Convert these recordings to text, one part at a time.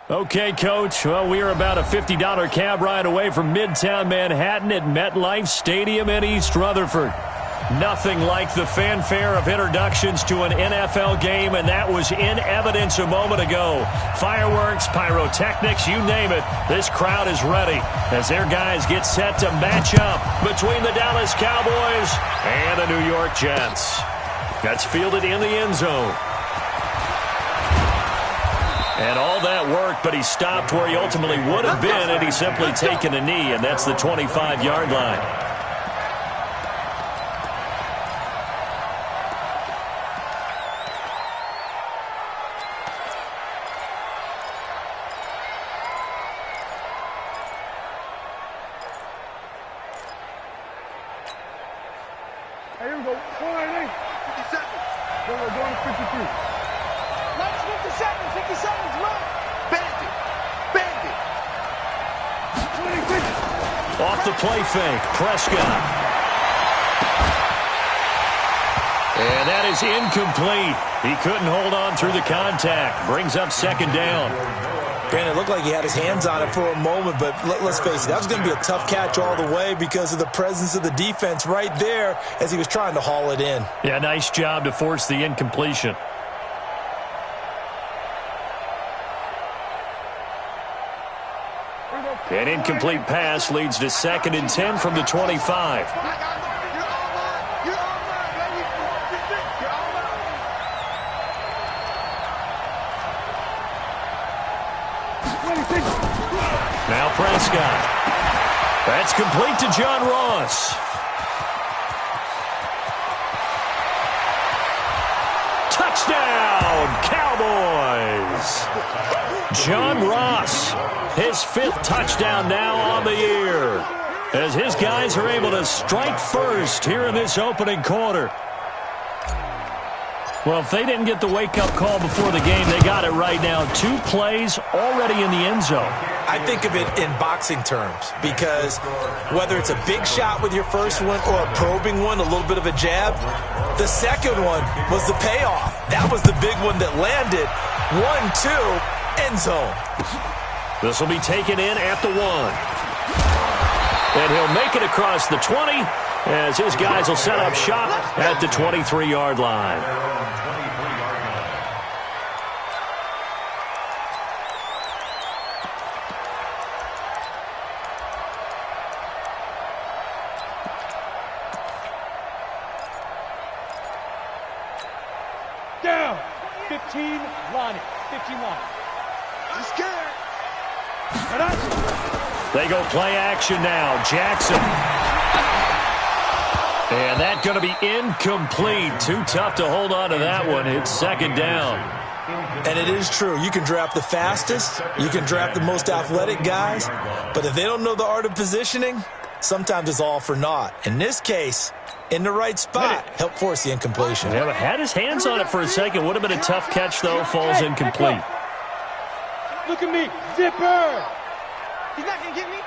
Okay, Coach. Well, we are about a $50 cab ride away from Midtown Manhattan at MetLife Stadium in East Rutherford. Nothing like the fanfare of introductions to an NFL game, and that was in evidence a moment ago. Fireworks, pyrotechnics, you name it. This crowd is ready as their guys get set to match up between the Dallas Cowboys and the New York Jets. That's fielded in the end zone. And all that work, but he stopped where he ultimately would have been had he simply taken a knee, and that's the 25-yard line. Here we go. 50 seconds. We're going to 53. Let's 50 seconds. 50 seconds. Run. Bend it. Bend it. 20 Off the play fake. Prescott. And that is incomplete. He couldn't hold on through the contact. Brings up second down. Brandon, it looked like he had his hands on it for a moment, but let's face it, that was going to be a tough catch all the way because of the presence of the defense right there as he was trying to haul it in. Yeah, nice job to force the incompletion. An incomplete pass leads to 2nd and 10 from the 25. Now Prescott. That's complete to John Ross. Touchdown, Cowboys. John Ross, his 5th touchdown now on the year, as his guys are able to strike first here in this opening quarter. Well, if they didn't get the wake-up call before the game, they got it right now. 2 plays already in the end zone. I think of it in boxing terms because whether it's a big shot with your first one or a probing one, a little bit of a jab, the second one was the payoff. That was the big one that landed. 1-2, end zone. This will be taken in at the 1. And he'll make it across the 20 as his guys will set up shop at the 23-yard line. Down. 15, line it. 15 line. I'm scared. They go play action now. Jackson. And that's going to be incomplete. Too tough to hold on to that one. It's 2nd down. And it is true. You can draft the fastest. You can draft the most athletic guys. But if they don't know the art of positioning, sometimes it's all for naught. In this case, in the right spot, help force the incompletion. Yeah, but had his hands on it for a second. Would have been a tough catch, though. Falls incomplete. Look at me. Zipper. He's not going to get me.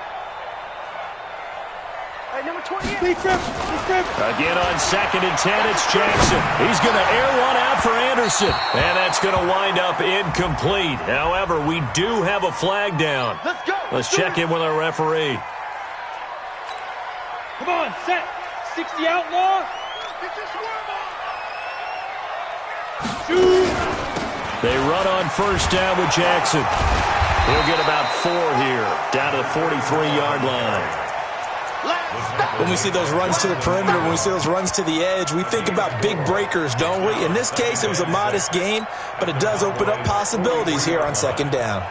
All right, number 28. Again on 2nd and 10, it's Jackson. He's going to air one out for Anderson. And that's going to wind up incomplete. However, we do have a flag down. Let's go. Let's check in with our referee. Come on, set. 60 outlaw. Shoot. They run on first down with Jackson. He'll get about 4 here, down to the 43-yard line. When we see those runs to the perimeter, when we see those runs to the edge, we think about big breakers, don't we? In this case, it was a modest gain, but it does open up possibilities here on 2nd down.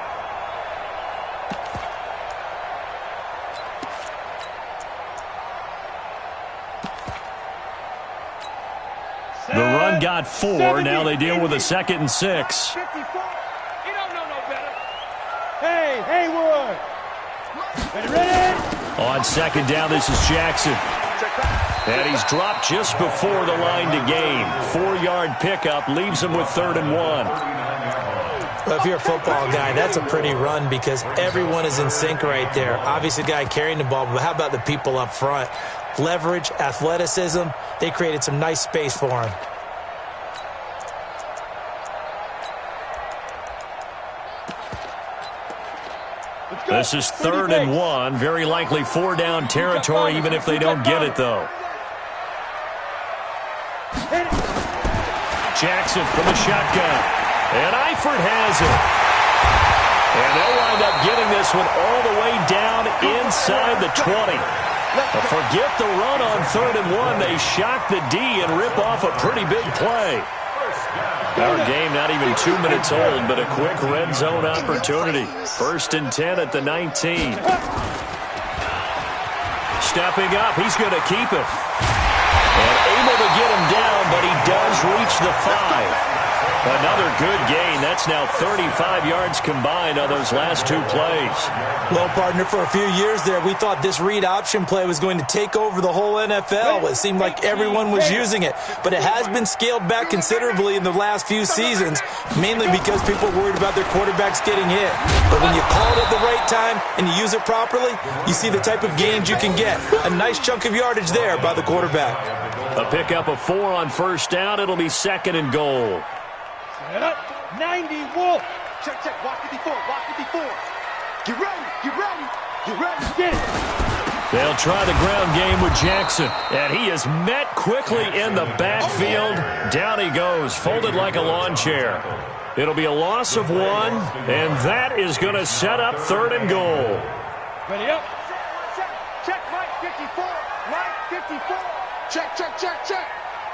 The run got 4. Now they deal with a 2nd and 6. 54. You don't know no better. Hey, Haywood. Ready? On 2nd down, this is Jackson. And he's dropped just before the line to gain. 4-yard pickup leaves him with 3rd and 1. Well, if you're a football guy, that's a pretty run because everyone is in sync right there. Obviously, the guy carrying the ball, but how about the people up front? Leverage, athleticism, they created some nice space for him. This is 3rd and 1. Very likely 4-down territory, even if they don't get it, though. Jackson from the shotgun. And Eifert has it. And they'll wind up getting this one all the way down inside the 20. But forget the run on 3rd and 1. They shock the D and rip off a pretty big play. Our game not even 2 minutes old, but a quick red zone opportunity. 1st and 10 at the 19. Stepping up, he's going to keep it. And able to get him down, but he does reach the 5. Another good gain. That's now 35 yards combined on those last 2 plays. Well, partner, for a few years there, we thought this read option play was going to take over the whole NFL. It seemed like everyone was using it. But it has been scaled back considerably in the last few seasons, mainly because people are worried about their quarterbacks getting hit. But when you call it at the right time and you use it properly, you see the type of gains you can get. A nice chunk of yardage there by the quarterback. A pickup of 4 on 1st down. It'll be 2nd and goal. Set up. 90 Wolf. Check, check. Walk 54. Walk 54. Get ready. Get ready. Get ready. Get it. They'll try the ground game with Jackson. And he is met quickly in the backfield. Down he goes, folded like a lawn chair. It'll be a loss of 1, and that is going to set up 3rd and goal. Ready up. Check. Check. Mike 54. Mike 54. Check, check, check, check.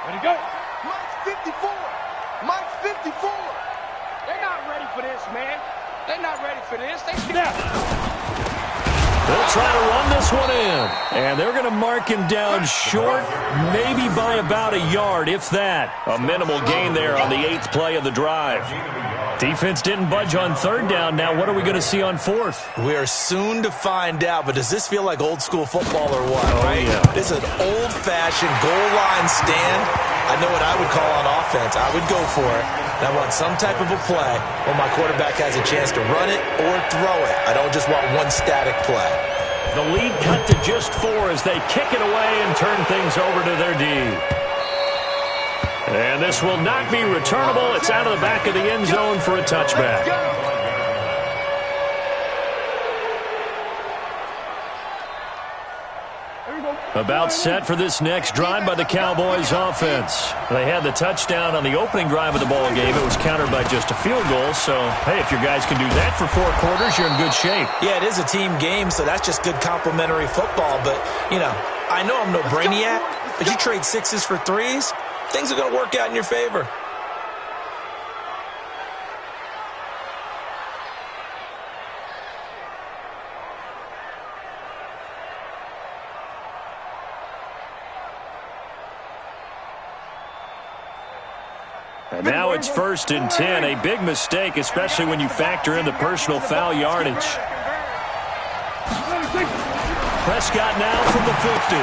Ready go. Mike 54. Mike 54. They're not ready for this, man. They're not ready for this. They snap. They'll try to run this one in. And they're going to mark him down short, maybe by about a yard, if that. A minimal gain there on the 8th play of the drive. Defense didn't budge on 3rd down. Now what are we going to see on 4th? We are soon to find out, but does this feel like old school football or what, right? Yeah. This is an old-fashioned goal line stand. I know what I would call on offense. I would go for it. And I want some type of a play where my quarterback has a chance to run it or throw it. I don't just want one static play. The lead cut to just 4 as they kick it away and turn things over to their D. And this will not be returnable. It's out of the back of the end zone for a touchback. About set for this next drive by the Cowboys offense. They had the touchdown on the opening drive of the ball game. It was countered by just a field goal. So, hey, if your guys can do that for 4 quarters, you're in good shape. Yeah, it is a team game, so that's just good complimentary football. But, you know, I know I'm no brainiac, but you trade 6s for 3s, things are going to work out in your favor. And now it's 1st and 10. A big mistake, especially when you factor in the personal foul yardage. Prescott now from the 50.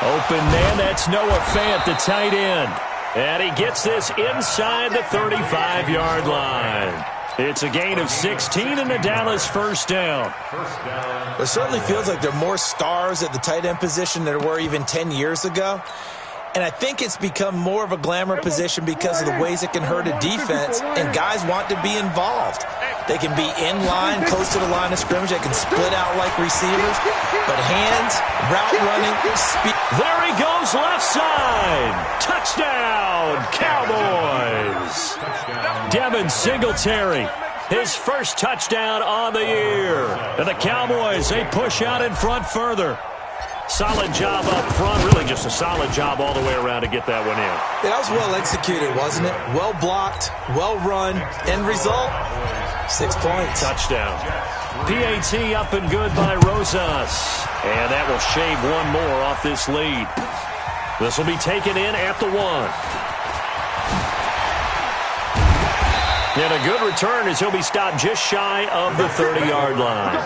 Open man, that's Noah Fant, the tight end. And he gets this inside the 35-yard line. It's a gain of 16 and a Dallas 1st down. It certainly feels like there are more stars at the tight end position than there were even 10 years ago. And I think it's become more of a glamour position because of the ways it can hurt a defense, and guys want to be involved. They can be in line, close to the line of scrimmage. They can split out like receivers. But hands, route running, speed. There he goes, left side. Touchdown, Cowboys. Devin Singletary, his first touchdown on the year. And the Cowboys, they push out in front further. Solid job up front, really just a solid job all the way around to get that one in. Yeah, that was well executed, wasn't it? Well blocked, well run. End result, 6 points. Touchdown. PAT up and good by Rosas. And that will shave 1 more off this lead. This will be taken in at the 1. And a good return as he'll be stopped just shy of the 30-yard line.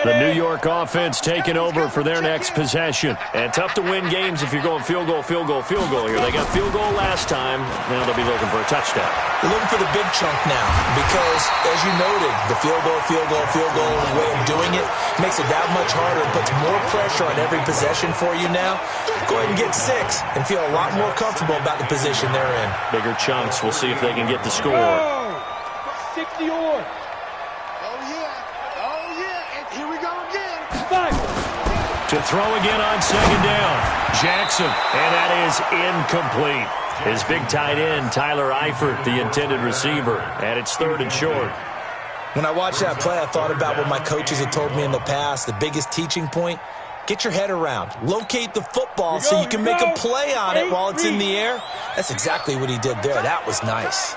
The New York offense taking over for their next possession. And tough to win games if you're going field goal, field goal, field goal here. They got field goal last time. Now they'll be looking for a touchdown. They're looking for the big chunk now because, as you noted, the field goal, field goal, field goal way of doing it makes it that much harder and puts more pressure on every possession for you now. Go ahead and get 6 and feel a lot more comfortable about the position they're in. Bigger chunks. We'll see if they can get the score. 60 or. To throw again on second down. Jackson, and that is incomplete. His big tight end, Tyler Eifert, the intended receiver, and it's 3rd and short. When I watched that play, I thought about what my coaches had told me in the past. The biggest teaching point, get your head around. Locate the football so you can make a play on it while it's in the air. That's exactly what he did there. That was nice.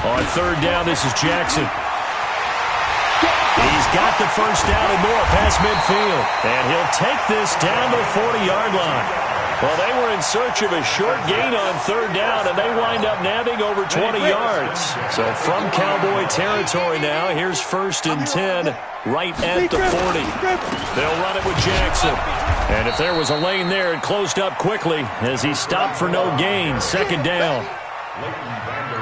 On 3rd down, this is Jackson. He's got the first down and more past midfield. And he'll take this down to the 40-yard line. Well, they were in search of a short gain on 3rd down, and they wind up nabbing over 20 yards. So from Cowboy territory now, here's 1st and 10 right at the 40. They'll run it with Jackson. And if there was a lane there, it closed up quickly as he stopped for no gain. 2nd down.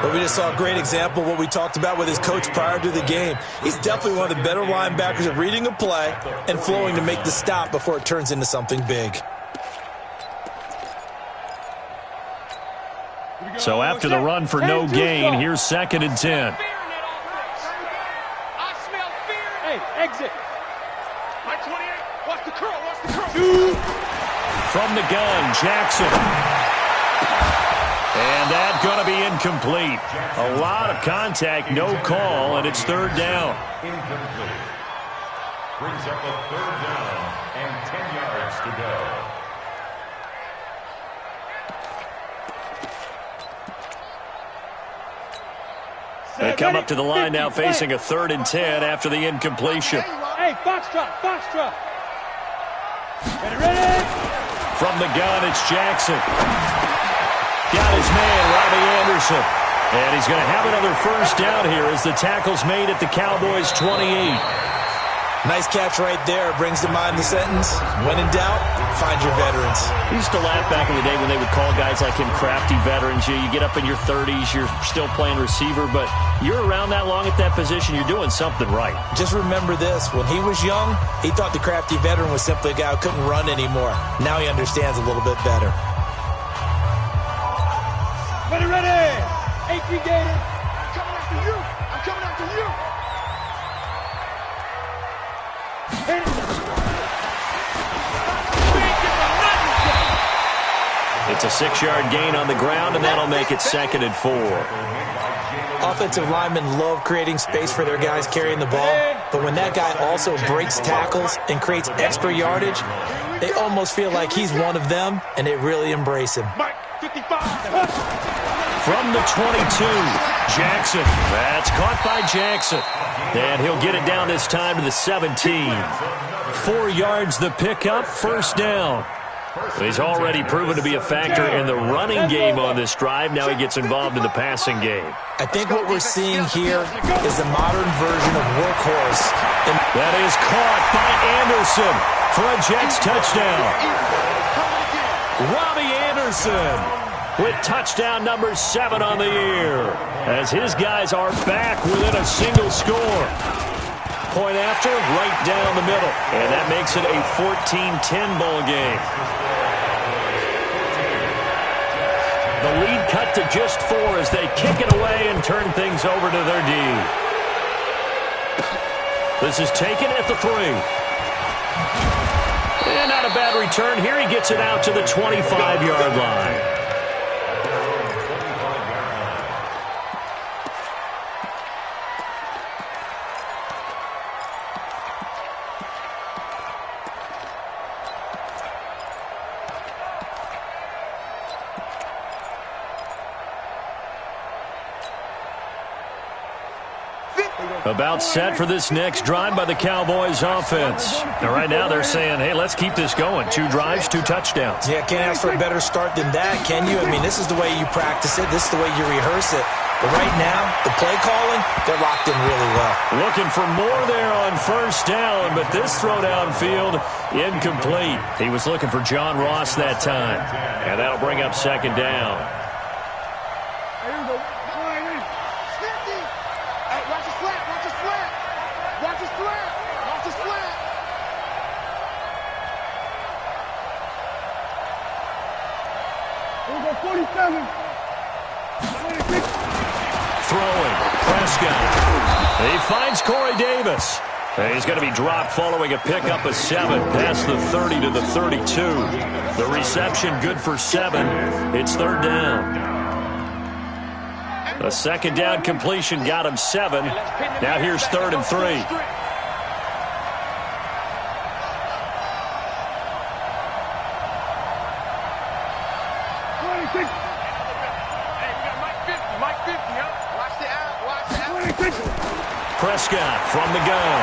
But we just saw a great example of what we talked about with his coach prior to the game. He's definitely one of the better linebackers at reading a play and flowing to make the stop before it turns into something big. So after the run for no gain, here's 2nd and 10. Hey, exit. My 28. Watch the curl. Watch the curl. From the gun, Jackson. And that's going to be incomplete. A lot of contact, no call, and it's 3rd down. Incomplete. Brings up a 3rd down and 10 yards to go. They come up to the line now facing a 3rd and 10 after the incompletion. Hey, foxtrot, foxtrot. Ready? From the gun, it's Jackson. Got his man, Robbie Anderson. And he's going to have another first down here as the tackle's made at the Cowboys' 28. Nice catch right there. Brings to mind the sentence, when in doubt, find your veterans. We used to laugh back in the day when they would call guys like him crafty veterans. You get up in your 30s, you're still playing receiver, but you're around that long at that position, you're doing something right. Just remember this. When he was young, he thought the crafty veteran was simply a guy who couldn't run anymore. Now he understands a little bit better. Ready. 8-3 Gator. I'm coming after you. I'm coming after you. It's a 6-yard gain on the ground, and that'll make it 2nd and 4. Offensive linemen love creating space for their guys carrying the ball, but when that guy also breaks tackles and creates extra yardage, they almost feel like he's one of them, and they really embrace him. From the 22, Jackson. That's caught by Jackson. And he'll get it down this time to the 17. 4 yards the pickup, 1st down. He's already proven to be a factor in the running game on this drive. Now he gets involved in the passing game. I think what we're seeing here is the modern version of workhorse. That is caught by Anderson for a Jets touchdown. Robbie Anderson with touchdown number 7 on the year, as his guys are back within a single score. Point after, right down the middle, and that makes it a 14-10 ball game. The lead cut to just 4 as they kick it away and turn things over to their D. This is taken at the 3. And not a bad return here. He gets it out to the 25-yard line. About set for this next drive by the Cowboys offense. Now, right now they're saying, hey, let's keep this going. 2 drives, 2 touchdowns. Yeah, can't ask for a better start than that, can you? I mean, this is the way you practice it. This is the way you rehearse it. But right now, the play calling, they're locked in really well. Looking for more there on first down, but this throw downfield incomplete. He was looking for John Ross that time. And that'll bring up second down. Throwing, Prescott. He finds Corey Davis. He's going to be dropped following a pickup of 7 past the 30 to the 32. The reception good for 7. It's third down. A second down completion got him 7. Now here's 3rd and 3. Prescott from the gun.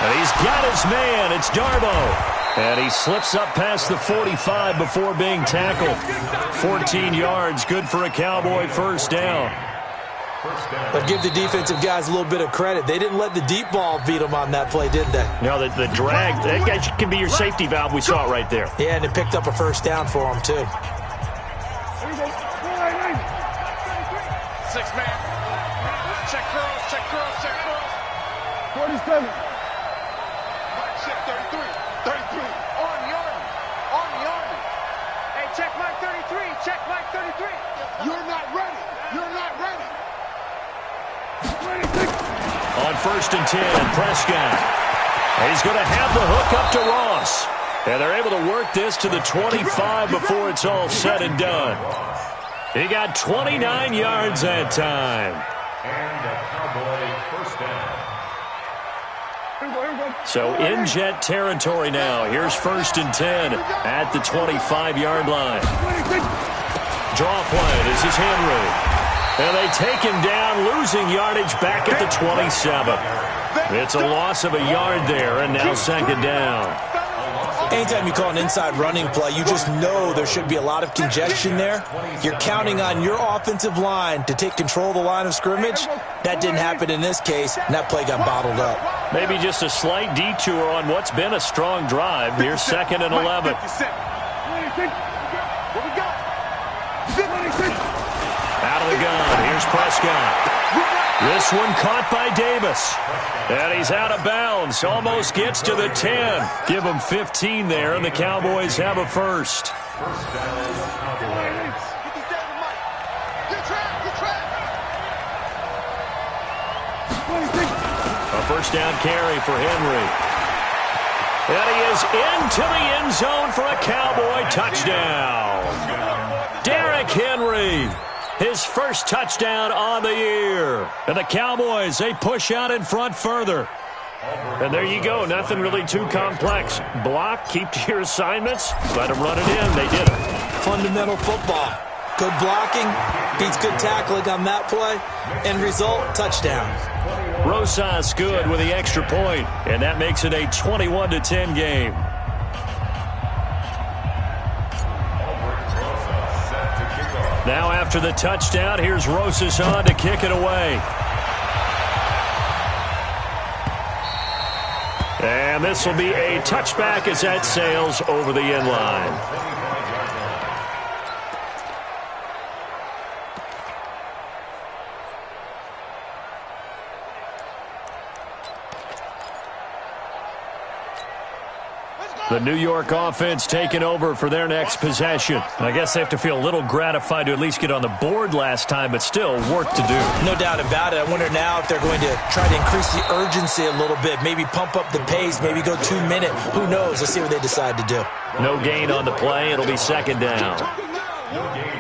And he's got his man. It's Darbo. And he slips up past the 45 before being tackled. 14 yards, good for a Cowboy first down. But give the defensive guys a little bit of credit. They didn't let the deep ball beat them on that play, did they? No, the drag, that can be your safety valve. We saw it right there. Yeah, and it picked up a first down for them, too. 6-man. Check curls, check curls, check curls. 47. Mike check 33. 33. Army. Hey, check Mike 33. Check Mike 33. You're not ready. You're not ready. 26. On 1st and 10, Prescott. He's going to have the hook up to Ross. And they're able to work this to the 25 before it's all said and done. He got 29 yards that time. And a Cowboy first down. So in Jet territory now. Here's 1st and 10 at the 25-yard line. Draw play. This is Henry. And they take him down, losing yardage back at the 27. It's a loss of a yard there, and now second down. Anytime you call an inside running play, you just know there should be a lot of congestion there. You're counting on your offensive line to take control of the line of scrimmage. That didn't happen in this case, and that play got bottled up. Maybe just a slight detour on what's been a strong drive. Here's 2nd and 11. Out of the gun. Here's Prescott. This one caught by Davis. And he's out of bounds. Almost gets to the 10. Give him 15 there, and the Cowboys have a first. A first down carry for Henry. And he is into the end zone for a Cowboy touchdown. Derrick Henry. His first touchdown on the year. And the Cowboys, they push out in front further. And there you go. Nothing really too complex. Block, keep to your assignments, let them run it in. They did it. Fundamental football. Good blocking, beats good tackling on that play. End result, touchdown. Rosas good with the extra point, and that makes it a 21-10 game. Now after the touchdown, here's Rosas on to kick it away. And this will be a touchback as that sails over the end line. The New York offense taking over for their next possession. And I guess they have to feel a little gratified to at least get on the board last time, but still work to do. No doubt about it. I wonder now if they're going to try to increase the urgency a little bit, maybe pump up the pace, maybe go 2 minute. Who knows? Let's see what they decide to do. No gain on the play. It'll be second down.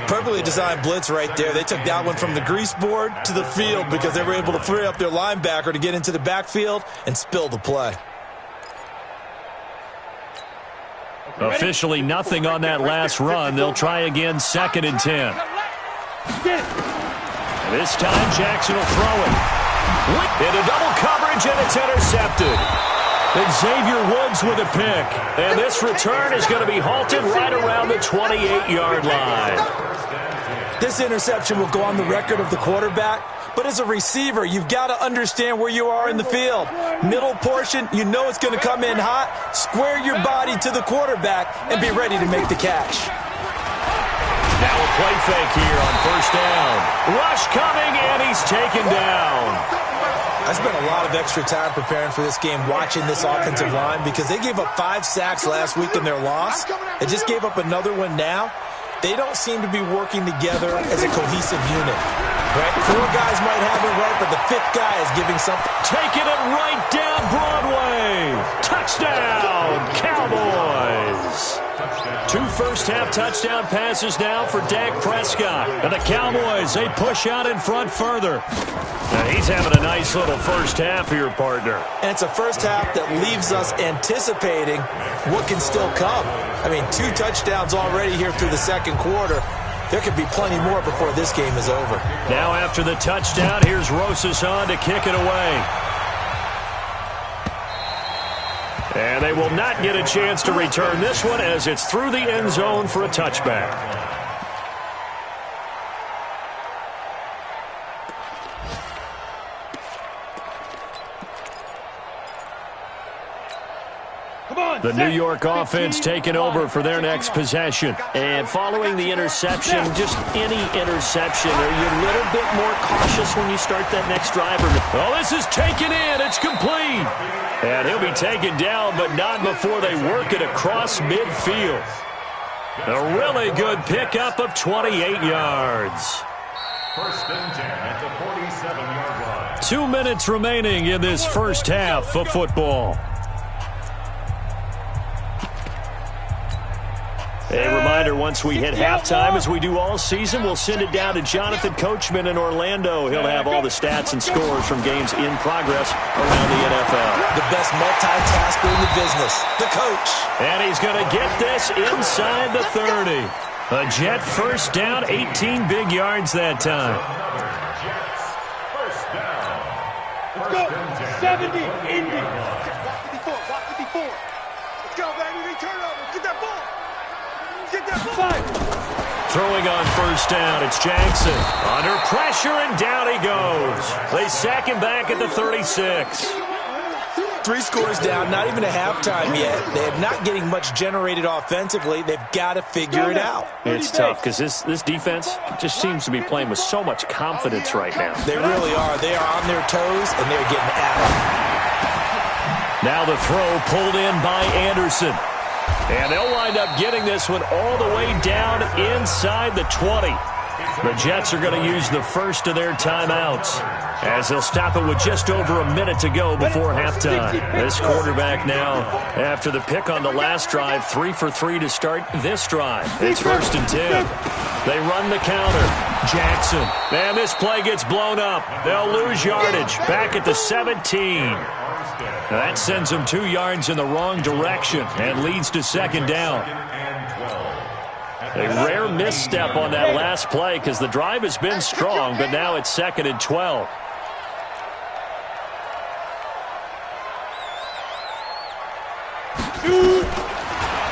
Perfectly designed blitz right there. They took that one from the grease board to the field because they were able to free up their linebacker to get into the backfield and spill the play. Officially nothing on that last run. They'll try again, 2nd and 10. This time Jackson will throw it. Into double coverage, and it's intercepted. And Xavier Woods with a pick. And this return is going to be halted right around the 28-yard line. This interception will go on the record of the quarterback, but as a receiver, you've got to understand where you are in the field. Middle portion, you know it's going to come in hot. Square your body to the quarterback and be ready to make the catch. Now a play fake here on first down. Rush coming, and he's taken down. I spent a lot of extra time preparing for this game watching this offensive line because they gave up 5 sacks last week in their loss. They just gave up another one now. They don't seem to be working together as a cohesive unit. Right? 4 guys might have it right, but the 5th guy is giving something. Taking it right down Broadway. Touchdown, Cowboys. 2 first-half touchdown passes now for Dak Prescott. And the Cowboys, they push out in front further. Now he's having a nice little first half here, partner. And it's a first half that leaves us anticipating what can still come. I mean, 2 touchdowns already here through the second quarter. There could be plenty more before this game is over. Now after the touchdown, here's Rosas on to kick it away. And they will not get a chance to return this one as it's through the end zone for a touchback. The New York offense taking over for their next possession. And following the interception, just any interception, are you a little bit more cautious when you start that next drive? Oh, this is taken in. It's complete. And he'll be taken down, but not before they work it across midfield. A really good pickup of 28 yards. First and 10 at the 47-yard line. 2 minutes remaining in this first half of football. A reminder, once we hit halftime, as we do all season, we'll send it down to Jonathan Coachman in Orlando. He'll have all the stats and scores from games in progress around the NFL. The best multitasker in the business, the coach. And he's going to get this inside the 30. A Jet first down, 18 big yards that time. First down. Let's go. 70, Indy. Walk 54, walk 54. Let's go, baby. Return over. Get that ball. Get that ball. Throwing on first down, it's Jackson. Under pressure, and down he goes. They sack him back at the 36. 3 scores down, not even a halftime yet. They're not getting much generated offensively. They've got to figure it out. It's tough because this defense just seems to be playing with so much confidence right now. They really are. They are on their toes, and they're getting at it. Now the throw pulled in by Anderson. And they'll wind up getting this one all the way down inside the 20. The Jets are going to use the first of their timeouts as they'll stop it with just over a minute to go before halftime. This quarterback now, after the pick on the last drive, 3 for 3 to start this drive. It's first and 10. They run the counter. Jackson. And this play gets blown up. They'll lose yardage. Back at the 17. That sends them 2 yards in the wrong direction and leads to second down. A rare misstep on that last play because the drive has been strong, but now it's second and 12.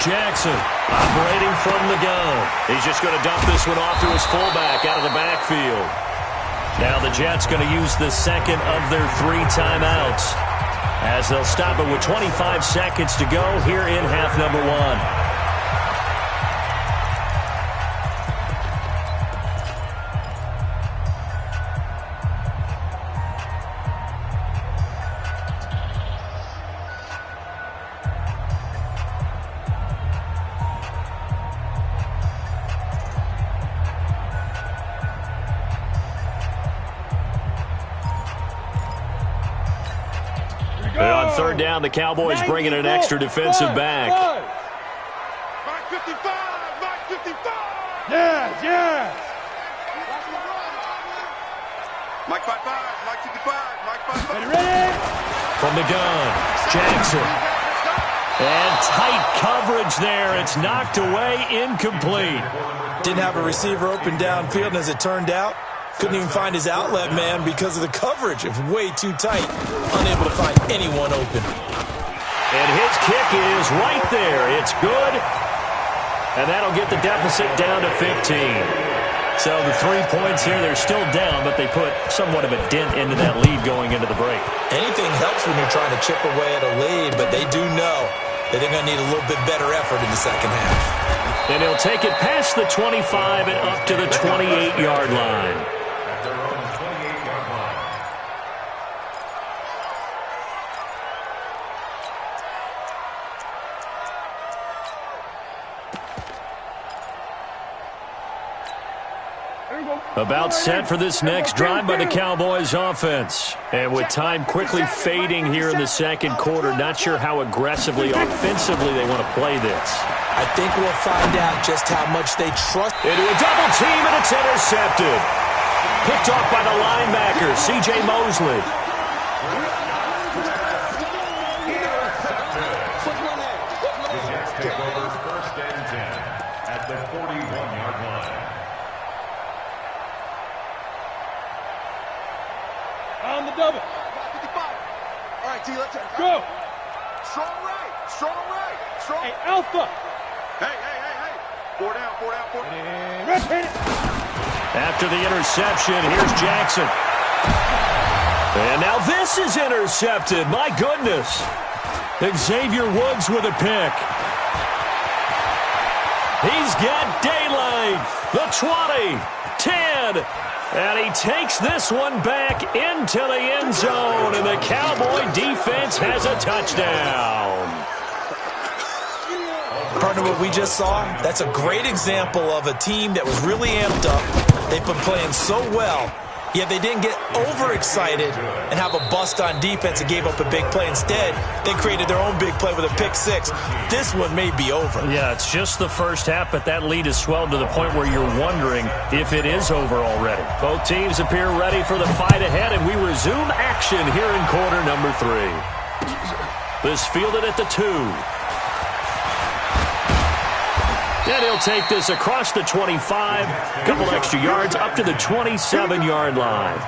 Jackson operating from the gun. He's just going to dump this one off to his fullback out of the backfield. Now the Jets going to use the second of their 3 timeouts as they'll stop it with 25 seconds to go here in half number 1. On third down, the Cowboys bringing an extra defensive back. Mike 55, Mike 55. Yes, yes. Mike 55, Mike 55, Mike 55. Ready? From the gun, Jackson. And tight coverage there. It's knocked away, incomplete. Didn't have a receiver open downfield, and as it turned out, couldn't even find his outlet man because of the coverage. It was way too tight. Unable to find anyone open. And his kick is right there. It's good. And that'll get the deficit down to 15. So the 3 points here, they're still down, but they put somewhat of a dent into that lead going into the break. Anything helps when you're trying to chip away at a lead, but they do know that they're going to need a little bit better effort in the second half. And he'll take it past the 25 and up to the 28-yard line. About set for this next drive by the Cowboys offense. And with time quickly fading here in the second quarter, not sure how aggressively, offensively they want to play this. I think we'll find out just how much they trust. Into a double team, and it's intercepted. Picked off by the linebacker, C.J. Mosley. The Jets take over 1st and 10 at the 41-yard line. On the double. 55. All right, T, let's go. Strong right. Strong right. Strong. Hey, Alpha. Hey. 4 down. Hit it. After the interception, here's Jackson. And now this is intercepted. My goodness. Xavier Woods with a pick. He's got daylight. The 20, 10. And he takes this one back into the end zone, and the Cowboy defense has a touchdown. Partner, what we just saw, that's a great example of a team that was really amped up. They've been playing so well, yet they didn't get overexcited and have a bust on defense and gave up a big play. Instead, they created their own big play with a pick six. This one may be over. Yeah, it's just the first half, but that lead has swelled to the point where you're wondering if it is over already. Both teams appear ready for the fight ahead, and we resume action here in quarter number 3. This fielded at the 2. And he'll take this across the 25, a couple extra yards, up to the 27-yard line.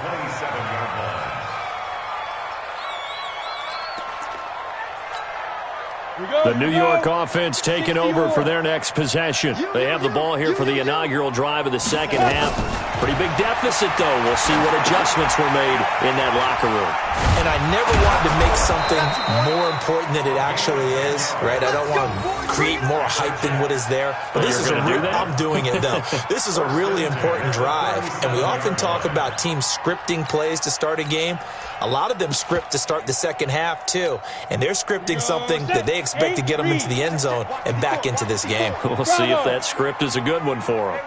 The New York offense taking over for their next possession. They have the ball here for the inaugural drive of the second half. Pretty big deficit, though. We'll see what adjustments were made in that locker room. And I never wanted to make something more important than it actually is, right? I don't want to create more hype than what is there. But this is I'm doing it, though. This is a really important drive. And we often talk about teams scripting plays to start a game. A lot of them script to start the second half, too. And they're scripting something that they expect to get them into the end zone and back into this game. We'll see if that script is a good one for them.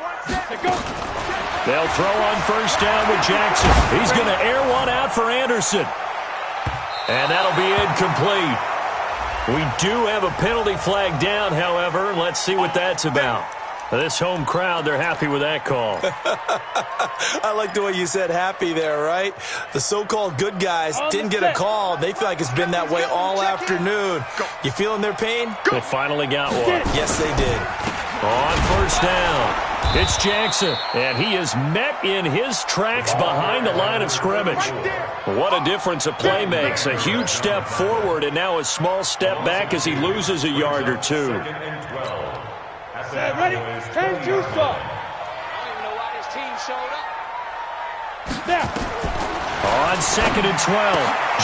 They'll throw on first down with Jackson. He's going to air one out for Anderson. And that'll be incomplete. We do have a penalty flag down, however. Let's see what that's about. This home crowd, they're happy with that call. I like the way you said happy there, right? The so-called good guys didn't get a call. They feel like it's been that way all afternoon. You feeling their pain? They finally got one. Yes, they did. On first down, it's Jackson, and he is met in his tracks behind the line of scrimmage. What a difference a play makes. A huge step forward, and now a small step back as he loses a yard or two. Ready? 10, 2, stop. I don't even know why this team showed up. Snap. On 2nd and 12,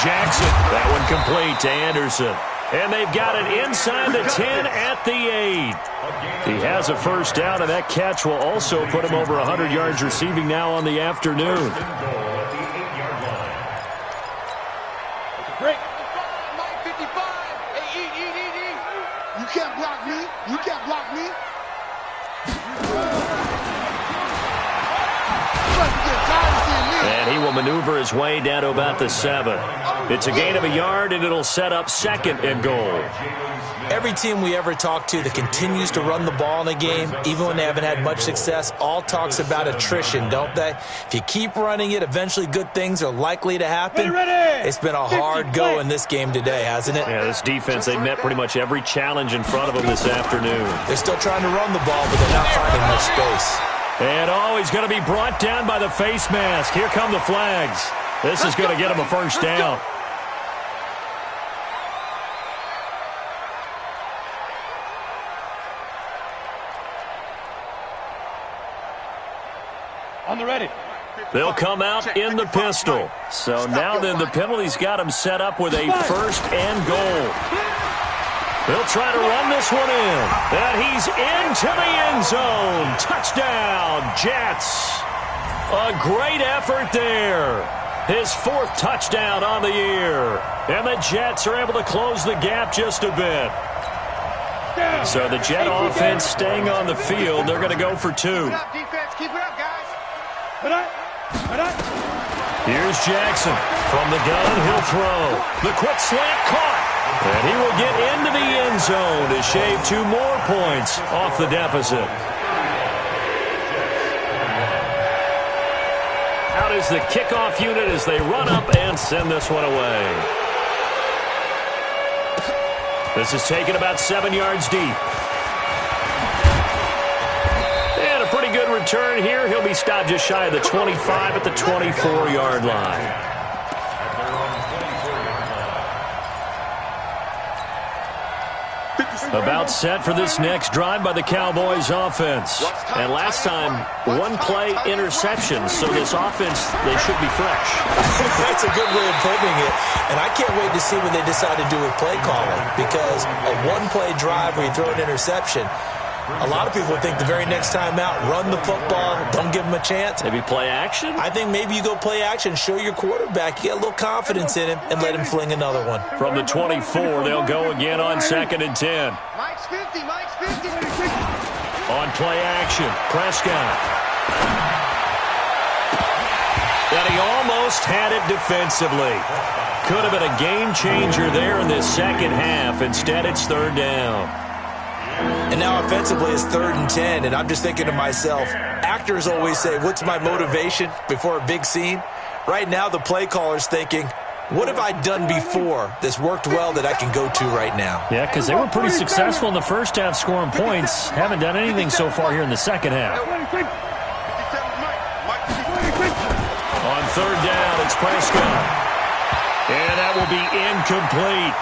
Jackson. That one complete to Anderson. And they've got it inside the 10 at the 8. He has a first down, and that catch will also put him over 100 yards receiving now on the afternoon. Break. Mike 55. Hey, eat. You can't block me. You can't block me. And he will maneuver his way down to about the 7. It's a gain of a yard, and it'll set up 2nd and goal. Every team we ever talk to that continues to run the ball in a game, even when they haven't had much success, all talks about attrition, don't they? If you keep running it, eventually good things are likely to happen. It's been a hard go in this game today, hasn't it? Yeah, this defense, they met pretty much every challenge in front of them this afternoon. They're still trying to run the ball, but they're not finding much space. And he's going to be brought down by the face mask. Here come the flags. This is going to get him a first down. On the ready. They'll come out in the pistol. So now then the penalty's got him set up with a first and goal. They'll try to run this one in. And he's into the end zone. Touchdown, Jets. A great effort there. His fourth touchdown on the year. And the Jets are able to close the gap just a bit. So the Jet offense staying on the field. They're going to go for 2. Keep it up, defense. Keep it up, guys. Here's Jackson. From the gun, he'll throw. The quick slant caught. And he will get into the end zone to shave 2 more points off the deficit. Out is the kickoff unit as they run up and send this one away. This is taken about 7 yards deep. And a pretty good return here. He'll be stopped just shy of the 25 at the 24-yard line. About set for this next drive by the Cowboys offense. And last time, 1-play interception. So this offense, they should be fresh. That's a good way of putting it. And I can't wait to see what they decide to do with play calling. Because a 1-play drive where you throw an interception, a lot of people think the very next time out, run the football, don't give them a chance. Maybe play action? I think maybe you go play action, show your quarterback, you get a little confidence in him, and let him fling another one. From the 24, they'll go again on 2nd and 10. Mike's 50, Mike's 50. On play action, Prescott. And he almost had it defensively. Could have been a game changer there in this second half. Instead, it's 3rd down. And now offensively it's 3rd and 10, and I'm just thinking to myself, actors always say, what's my motivation before a big scene? Right now the play caller's thinking, what have I done before that's worked well that I can go to right now? Yeah, because they were pretty successful in the first half scoring points. Haven't done anything so far here in the second half. On 3rd down, it's Prescott. And that will be incomplete.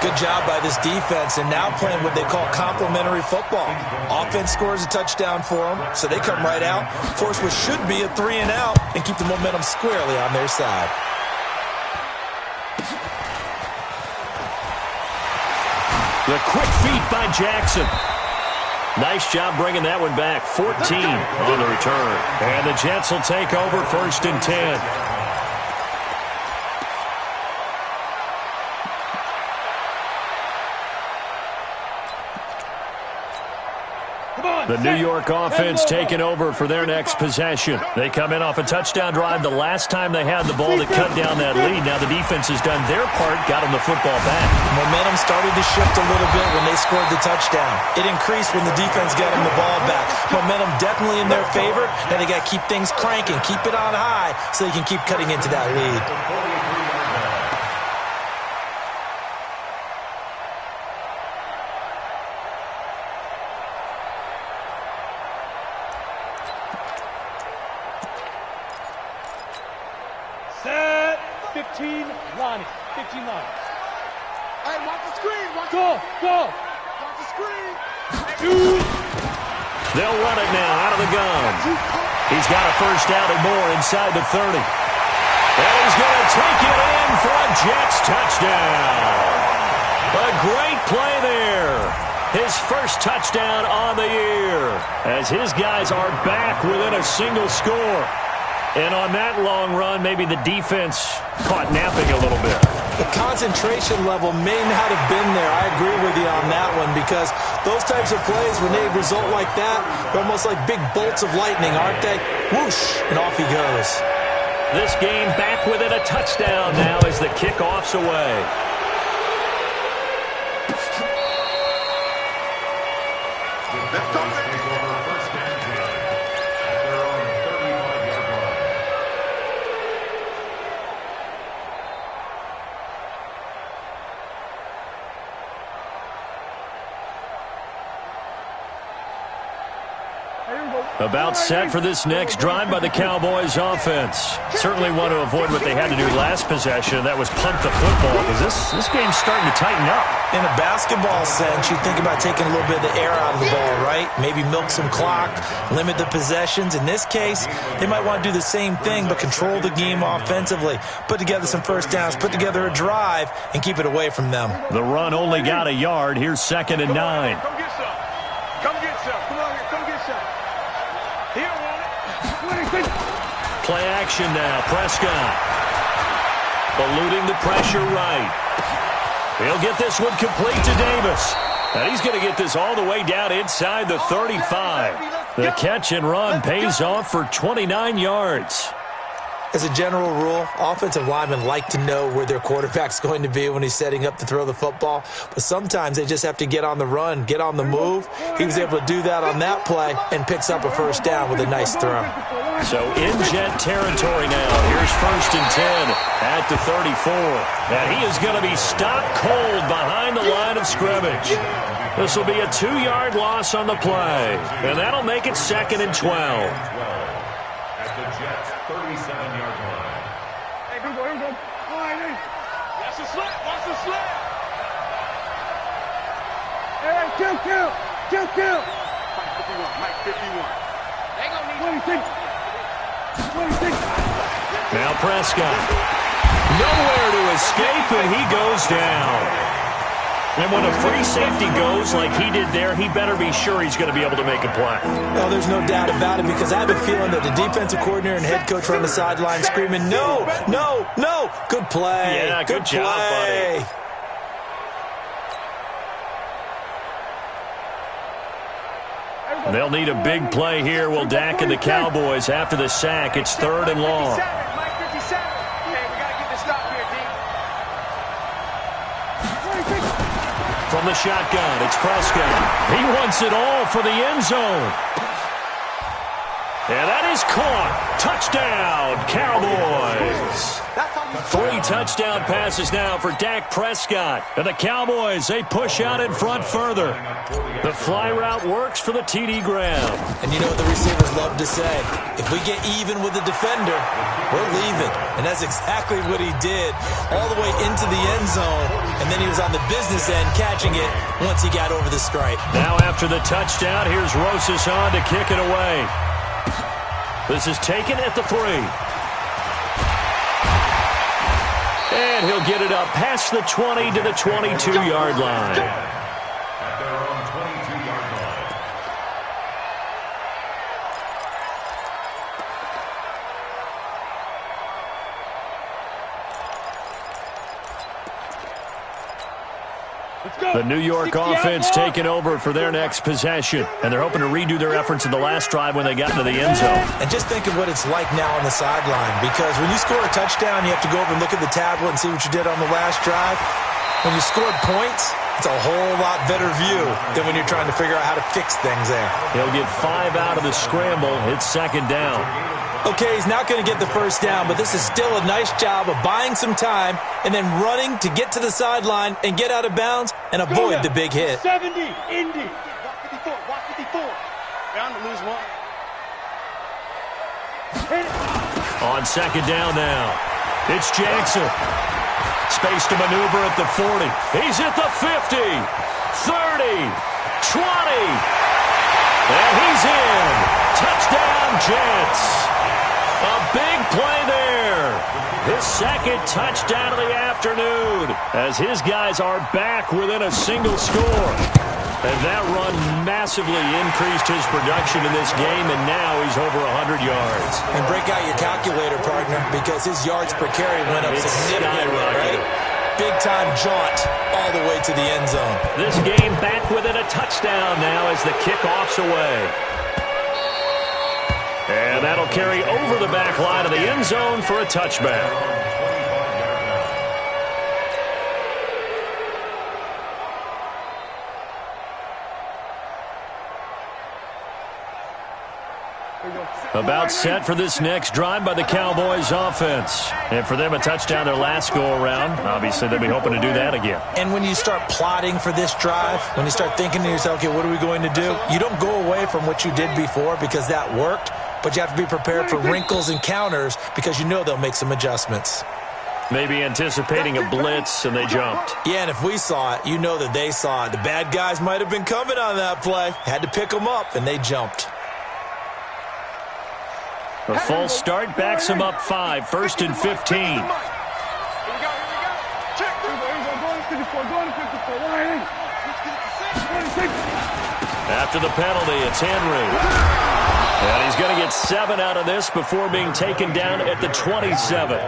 Good job by this defense, and now playing what they call complementary football. Offense scores a touchdown for them, so they come right out, force what should be a 3-and-out, and keep the momentum squarely on their side. The quick feet by Jackson. Nice job bringing that one back. 14 on the return. And the Jets will take over 1st and 10. The New York offense taking over for their next possession. They come in off a touchdown drive the last time they had the ball to cut down that lead. Now the defense has done their part, got them the football back. Momentum started to shift a little bit when they scored the touchdown. It increased when the defense got them the ball back. Momentum definitely in their favor. Now they got to keep things cranking, keep it on high so they can keep cutting into that lead. Set. 15 line. 15 line. Hey, watch the screen. Go. Watch the screen. 2. They'll run it now out of the gun. He's got a first down and more inside the 30. And he's going to take it in for a Jets touchdown. A great play there. His first touchdown on the year as his guys are back within a single score. And on that long run, maybe the defense caught napping a little bit. The concentration level may not have been there. I agree with you on that one because those types of plays, when they result like that, they're almost like big bolts of lightning, aren't they? Whoosh, and off he goes. This game back within a touchdown now as the kickoff's away. About set for this next drive by the Cowboys offense. Certainly want to avoid what they had to do last possession. That was punt the football because this game's starting to tighten up. In a basketball sense, you think about taking a little bit of the air out of the ball, right? Maybe milk some clock, limit the possessions. In this case, they might want to do the same thing, but control the game offensively. Put together some first downs, put together a drive, and keep it away from them. The run only got a yard. Here's 2nd and 9. Come get some. Come get some. Come on here. Come get some. He don't want it. Play action now. Prescott. Eluding the pressure right. He'll get this one complete to Davis. And he's going to get this all the way down inside the 35. The catch and run pays off for 29 yards. As a general rule, offensive linemen like to know where their quarterback's going to be when he's setting up to throw the football. But sometimes they just have to get on the run, get on the move. He was able to do that on that play and picks up a first down with a nice throw. So in jet territory now. Here's 1st and 10 at the 34. And he is going to be stopped cold behind the line of scrimmage. This will be a 2-yard loss on the play. And that'll make it 2nd and 12. At the Jets' 37-yard line. Hey, here we go. All right, hey. Watch the slip. Watch the slip. Hey, kill. Mike 51. They gonna need 26. Now Prescott. Nowhere to escape, and he goes down. And when a free safety goes like he did there, he better be sure he's going to be able to make a play. Well, there's no doubt about it, because I have a feeling that the defensive coordinator and head coach are on the sideline screaming, no. Good play. Yeah, good job, buddy. They'll need a big play here. Will Dak and the Cowboys after the sack. It's 3rd and long. Mike 57. Hey, we got to get this stop here, D. From the shotgun, it's Prescott. He wants it all for the end zone. And that is caught. Touchdown, Cowboys. 3 touchdown passes now for Dak Prescott. And the Cowboys, they push out in front further. The fly route works for the TD Graham. And you know what the receivers love to say? If we get even with the defender, we're leaving. And that's exactly what he did, all the way into the end zone. And then he was on the business end catching it once he got over the stripe. Now after the touchdown, here's Rosas on to kick it away. This is taken at the 3. And he'll get it up past the 20 to the 22-yard line. At their own 22-yard line. The New York offense taking over for their next possession. And they're hoping to redo their efforts in the last drive when they got into the end zone. And just think of what it's like now on the sideline, because when you score a touchdown, you have to go over and look at the tablet and see what you did on the last drive. When you scored points, it's a whole lot better view than when you're trying to figure out how to fix things there. He'll get 5 out of the scramble. It's 2nd down. Okay, he's not going to get the first down, but this is still a nice job of buying some time and then running to get to the sideline and get out of bounds and avoid the big hit. 70, Indy. Walk 54, walk 54. Bound to lose one. On 2nd down now, it's Jackson. Space to maneuver at the 40. He's at the 50, 30, 20. And he's in. Touchdown, Jets. A big play there. His 2nd touchdown of the afternoon as his guys are back within a single score. And that run massively increased his production in this game, and now he's over 100 yards. And break out your calculator, partner, because his yards per carry went up significantly, right? Big-time jaunt all the way to the end zone. This game back within a touchdown now as the kickoff's away. And that'll carry over the back line of the end zone for a touchback. About set for this next drive by the Cowboys offense. And for them, a touchdown their last go-around. Obviously, they'll be hoping to do that again. And when you start plotting for this drive, when you start thinking to yourself, okay, what are we going to do? You don't go away from what you did before because that worked, but you have to be prepared for wrinkles and counters because you know they'll make some adjustments. Maybe anticipating a blitz, and they jumped. Yeah, and if we saw it, you know that they saw it. The bad guys might have been coming on that play. Had to pick them up, and they jumped. A false start backs them up 5, 1st and 15. Here we go. Check. After the penalty, it's Henry. And he's going to get 7 out of this before being taken down at the 27.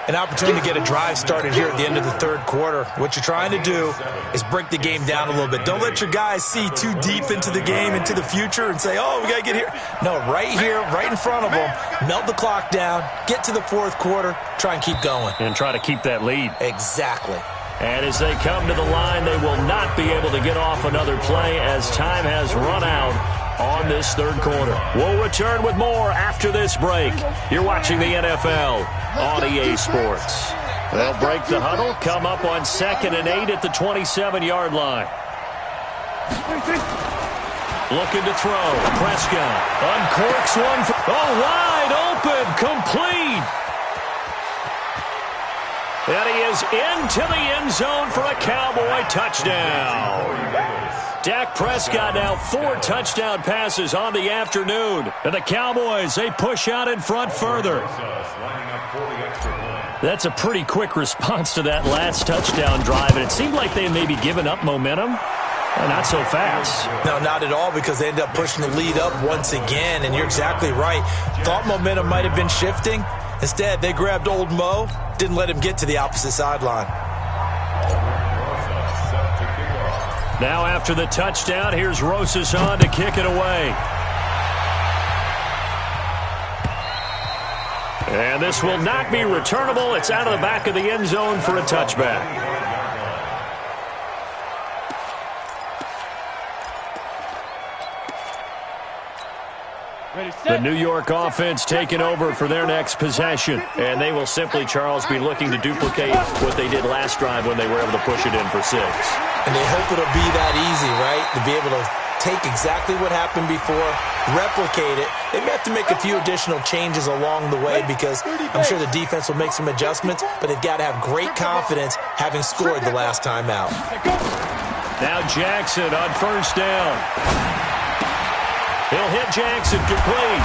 An opportunity to get a drive started here at the end of the third quarter. What you're trying to do is break the game down a little bit. Don't let your guys see too deep into the game, into the future, and say, oh, we got to get here. No, right here, right in front of them, melt the clock down, get to the fourth quarter, try and keep going. And try to keep that lead. Exactly. And as they come to the line, they will not be able to get off another play as time has run out on this third quarter. We'll return with more after this break. You're watching the NFL on EA Sports. They'll break the huddle, come up on 2nd and 8 at the 27-yard line. Looking to throw. Prescott uncorks one. Wide open. Complete. And he is into the end zone for a Cowboy touchdown. Dak Prescott now 4 touchdown passes on the afternoon. And the Cowboys, they push out in front further. That's a pretty quick response to that last touchdown drive. And it seemed like they may be giving up momentum. Well, not so fast. No, not at all, because they ended up pushing the lead up once again. And you're exactly right. Thought momentum might have been shifting. Instead, they grabbed old Mo, didn't let him get to the opposite sideline. Now after the touchdown, here's Rosas on to kick it away. And this will not be returnable. It's out of the back of the end zone for a touchback. The New York offense taking over for their next possession. And they will simply, Charles, be looking to duplicate what they did last drive when they were able to push it in for 6. And they hope it'll be that easy, right? To be able to take exactly what happened before, replicate it. They may have to make a few additional changes along the way because I'm sure the defense will make some adjustments, but they've got to have great confidence having scored the last time out. Now Jackson on 1st down. He'll hit Jackson complete.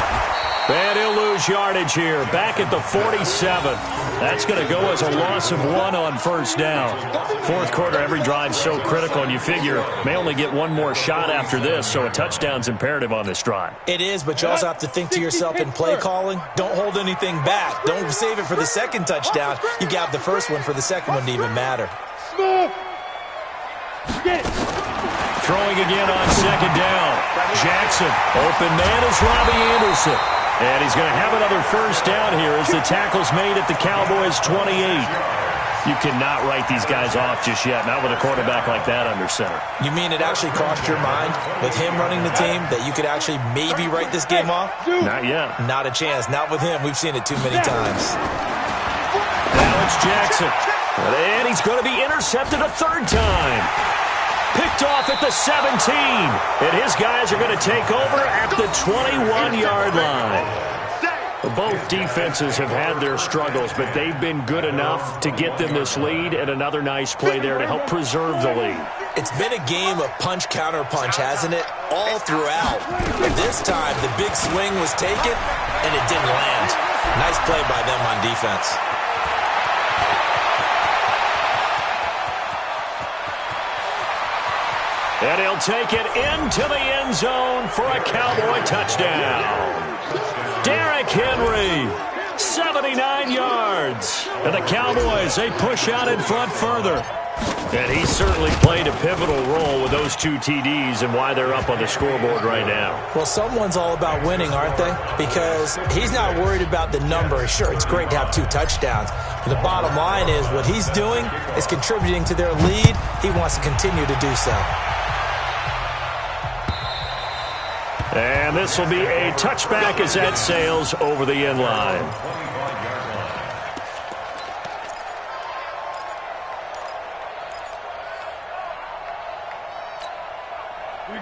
And he'll lose yardage here. Back at the 47. That's going to go as a loss of 1 on 1st down. Fourth quarter, every drive's so critical, and you figure may only get one more shot after this, so a touchdown's imperative on this drive. It is, but you also have to think to yourself in play calling, don't hold anything back. Don't save it for the second touchdown. You got the first one for the second one to even matter. Throwing again on 2nd down. Jackson, open man is Robbie Anderson. And he's going to have another 1st down here as the tackle's made at the Cowboys' 28. You cannot write these guys off just yet, not with a quarterback like that under center. You mean it actually crossed your mind with him running the team that you could actually maybe write this game off? Not yet. Not a chance. Not with him. We've seen it too many times. Now it's Jackson. And he's going to be intercepted a 3rd time. Picked off at the 17. And his guys are going to take over at the 21-yard line. Both defenses have had their struggles, but they've been good enough to get them this lead, and another nice play there to help preserve the lead. It's been a game of punch-counter-punch, hasn't it? All throughout. But this time, the big swing was taken, and it didn't land. Nice play by them on defense. And he'll take it into the end zone for a Cowboy touchdown. Derrick Henry, 79 yards. And the Cowboys, they push out in front further. And he certainly played a pivotal role with those 2 TDs and why they're up on the scoreboard right now. Well, someone's all about winning, aren't they? Because he's not worried about the number. Sure, it's great to have 2 touchdowns. But the bottom line is what he's doing is contributing to their lead. He wants to continue to do so. And this will be a touchback as that sails over the end line.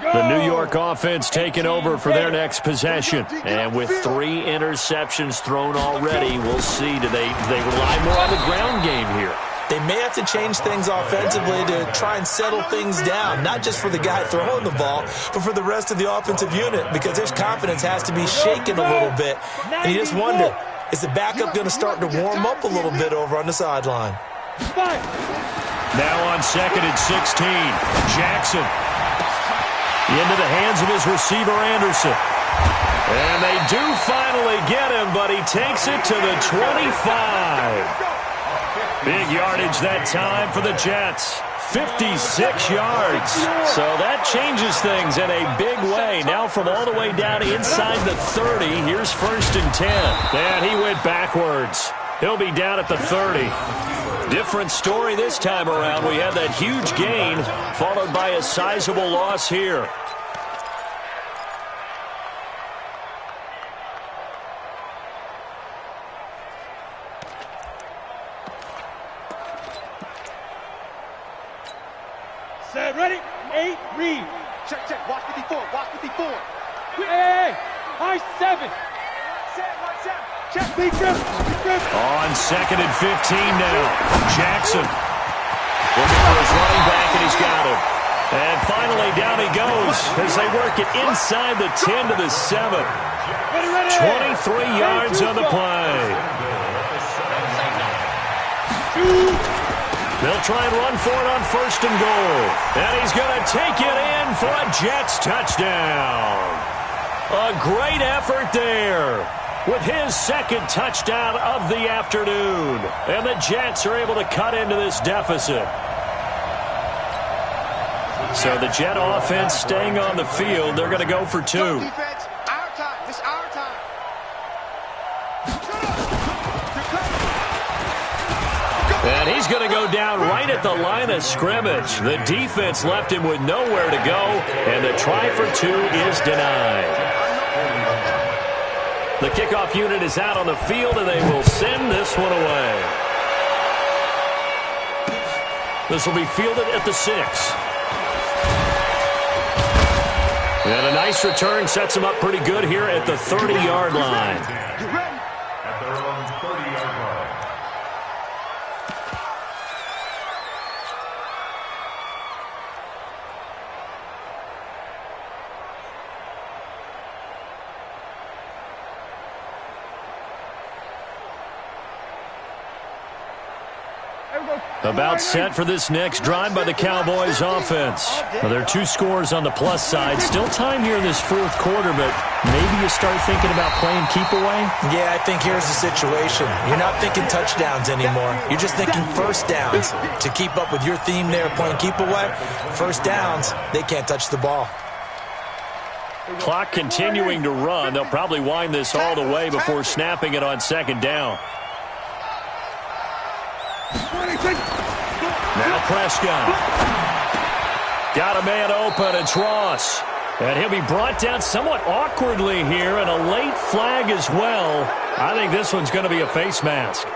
The New York Quarterback offense taking over for their next possession. And with 3 interceptions thrown already, we'll see. Do they rely more on the ground game here? They may have to change things offensively to try and settle things down, not just for the guy throwing the ball, but for the rest of the offensive unit, because their confidence has to be shaken a little bit. And you just wonder, is the backup going to start to warm up a little bit over on the sideline? Now on 2nd and 16, Jackson into the hands of his receiver, Anderson. And they do finally get him, but he takes it to the 25. Big yardage that time for the Jets. 56 yards. So that changes things in a big way. Now from all the way down inside the 30, here's 1st and 10. And he went backwards. He'll be down at the 30. Different story this time around. We had that huge gain, followed by a sizable loss here. Set, ready, 8, read. Check, watch 54, watch 54. Hey, high 7. Set, watch out. Check, big grip. On 2nd and 15 now. Jackson looking for his running back, and he's got him. And finally, down he goes as they work it inside the 10 to the 7. 23 yards on the play. They'll try and run for it on 1st and goal. And he's going to take it in for a Jets touchdown. A great effort there with his 2nd touchdown of the afternoon. And the Jets are able to cut into this deficit. So the Jet offense staying on the field. They're going to go for 2. Defense, our time. It's our time. And he's going to go down right at the line of scrimmage. The defense left him with nowhere to go, and the try for 2 is denied. The kickoff unit is out on the field, and they will send this one away. This will be fielded at the 6. And a nice return sets him up pretty good here at the 30-yard line. At their own 30-yard line. About set for this next drive by the Cowboys offense. Well, there are 2 scores on the plus side. Still time here in this 4th quarter, but maybe you start thinking about playing keep away? Yeah, I think here's the situation. You're not thinking touchdowns anymore. You're just thinking 1st downs. To keep up with your theme there, playing keep away, 1st downs, they can't touch the ball. Clock continuing to run. They'll probably wind this all the way before snapping it on 2nd down. Now Prescott. Got a man open. It's Ross. And he'll be brought down somewhat awkwardly here, and a late flag as well. I think this one's going to be a face mask.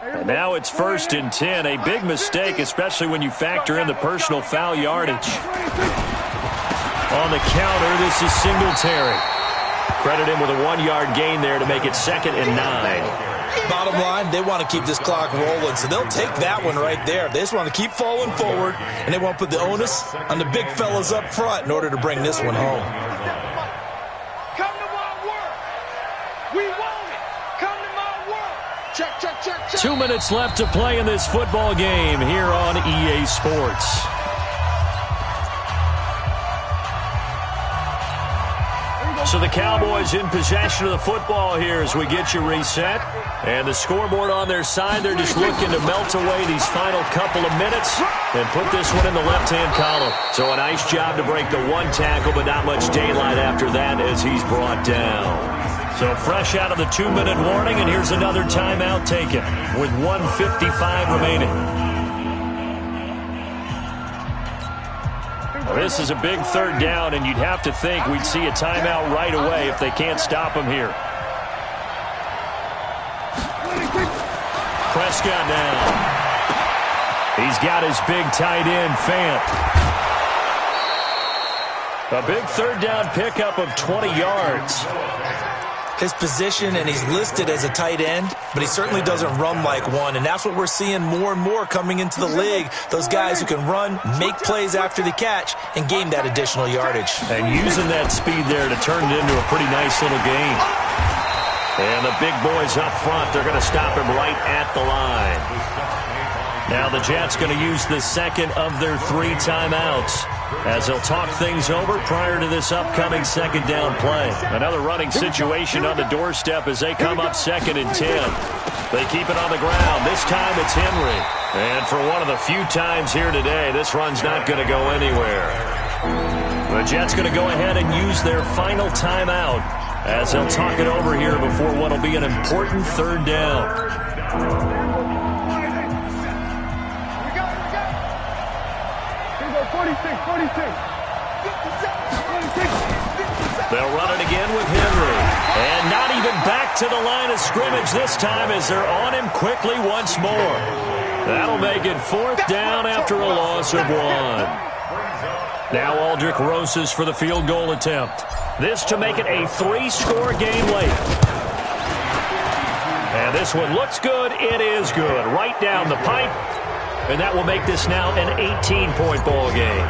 And now it's 1st and 10. A big mistake, especially when you factor in the personal foul yardage. On the counter, this is Singletary. Credit him with a 1-yard gain there to make it 2nd and 9. Bottom line, they want to keep this clock rolling, so they'll take that one right there. They just want to keep falling forward, and they want to put the onus on the big fellas up front in order to bring this one home. Come to my work. We want it. Come to my work. Check. 2 minutes left to play in this football game here on EA Sports. So the Cowboys in possession of the football here as we get you reset. And the scoreboard on their side, they're just looking to melt away these final couple of minutes and put this one in the left-hand column. So a nice job to break the 1 tackle, but not much daylight after that as he's brought down. So fresh out of the 2-minute warning, and here's another timeout taken with 1:55 remaining. Well, this is a big 3rd down, and you'd have to think we'd see a timeout right away if they can't stop him here. Prescott now. He's got his big tight end, Fant. A big third down pickup of 20 yards. His position, and he's listed as a tight end, but he certainly doesn't run like one, and that's what we're seeing more and more coming into the league. Those guys who can run, make plays after the catch, and gain that additional yardage. And using that speed there to turn it into a pretty nice little gain. And the big boys up front, they're going to stop him right at the line. Now the Jets going to use the second of their 3 timeouts as they'll talk things over prior to this upcoming second down play. Another running situation on the doorstep as they come up 2nd and 10. They keep it on the ground. This time it's Henry. And for one of the few times here today, this run's not going to go anywhere. The Jets going to go ahead and use their final timeout as they'll talk it over here before what will be an important third down. 46. They'll run it again with Henry. And not even back to the line of scrimmage this time as they're on him quickly once more. That'll make it 4th down after a loss of 1. Now Aldrich Rosas for the field goal attempt. This to make it a 3-score game late. And this one looks good. It is good. Right down the pipe. And that will make this now an 18-point ball game.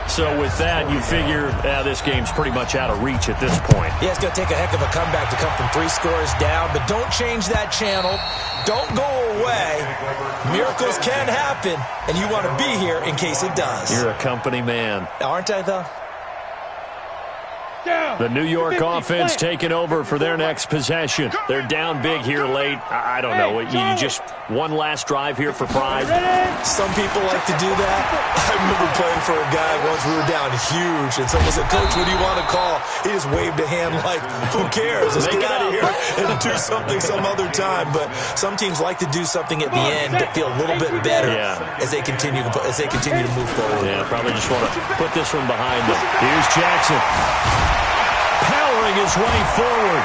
So with that, you figure this game's pretty much out of reach at this point. Yeah, it's going to take a heck of a comeback to come from 3 scores down. But don't change that channel. Don't go away. Miracles can happen, and you want to be here in case it does. You're a company man. Aren't I, though? The New York offense taking over for their next possession. They're down big here late. I don't know. You just one last drive here for pride. Some people like to do that. I remember playing for a guy once. We were down huge, and someone said, "Coach, what do you want to call?" He just waved a hand like, "Who cares? Let's get out of here and do something some other time." But some teams like to do something at the end to feel a little bit better as they continue to move forward. Yeah, probably just want to put this one behind them. Here's Jackson. Powering his way forward.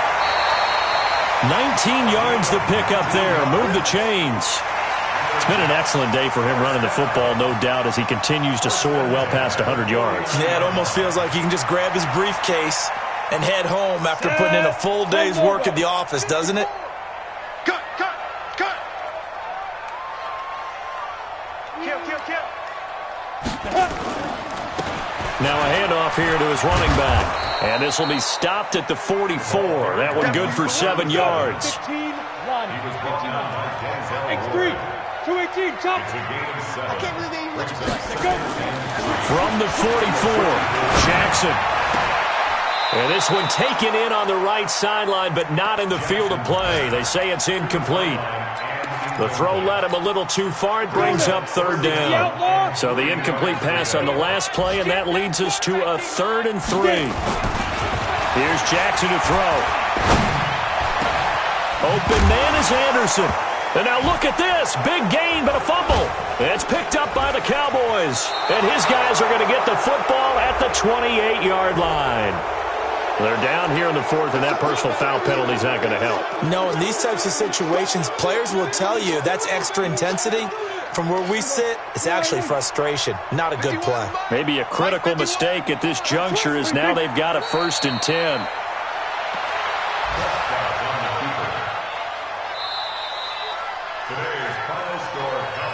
19 yards to pick up there. Move the chains. It's been an excellent day for him running the football, no doubt, as he continues to soar well past 100 yards. Yeah, it almost feels like he can just grab his briefcase and head home after putting in a full day's work at the office, doesn't it? Cut. Kill. Now a handoff here to his running back. And this will be stopped at the 44. That one good for 7 yards. 15, run. X3, 218, jump. I can't believe they even let you go. From the 44, Jackson. And this one taken in on the right sideline, but not in the field of play. They say it's incomplete. The throw led him a little too far. It brings up 3rd down. So the incomplete pass on the last play, and that leads us to a 3rd and 3. Here's Jackson to throw. Open man is Anderson. And now look at this. Big gain, but a fumble. It's picked up by the Cowboys. And his guys are going to get the football at the 28-yard line. They're down here in the 4th, and that personal foul penalty is not going to help. No, in these types of situations, players will tell you that's extra intensity. From where we sit, it's actually frustration. Not a good play. Maybe a critical mistake at this juncture is now they've got a 1st and 10.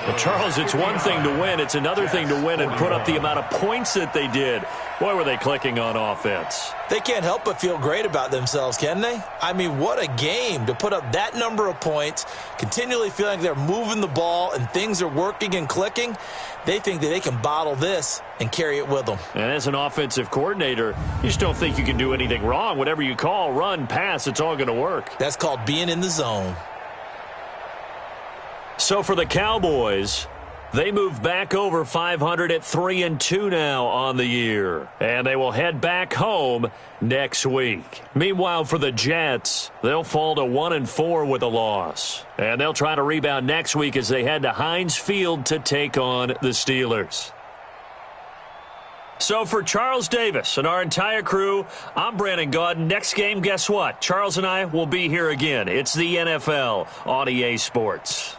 Well, Charles, it's one thing to win. It's another thing to win and put up the amount of points that they did. Boy, were they clicking on offense. They can't help but feel great about themselves, can they? I mean, what a game to put up that number of points, continually feeling like they're moving the ball and things are working and clicking. They think that they can bottle this and carry it with them. And as an offensive coordinator, you just don't think you can do anything wrong. Whatever you call, run, pass, it's all going to work. That's called being in the zone. So for the Cowboys, they move back over 500 at 3-2 now on the year. And they will head back home next week. Meanwhile, for the Jets, they'll fall to 1-4 with a loss. And they'll try to rebound next week as they head to Heinz Field to take on the Steelers. So for Charles Davis and our entire crew, I'm Brandon Gaudin. Next game, guess what? Charles and I will be here again. It's the NFL on EA Sports.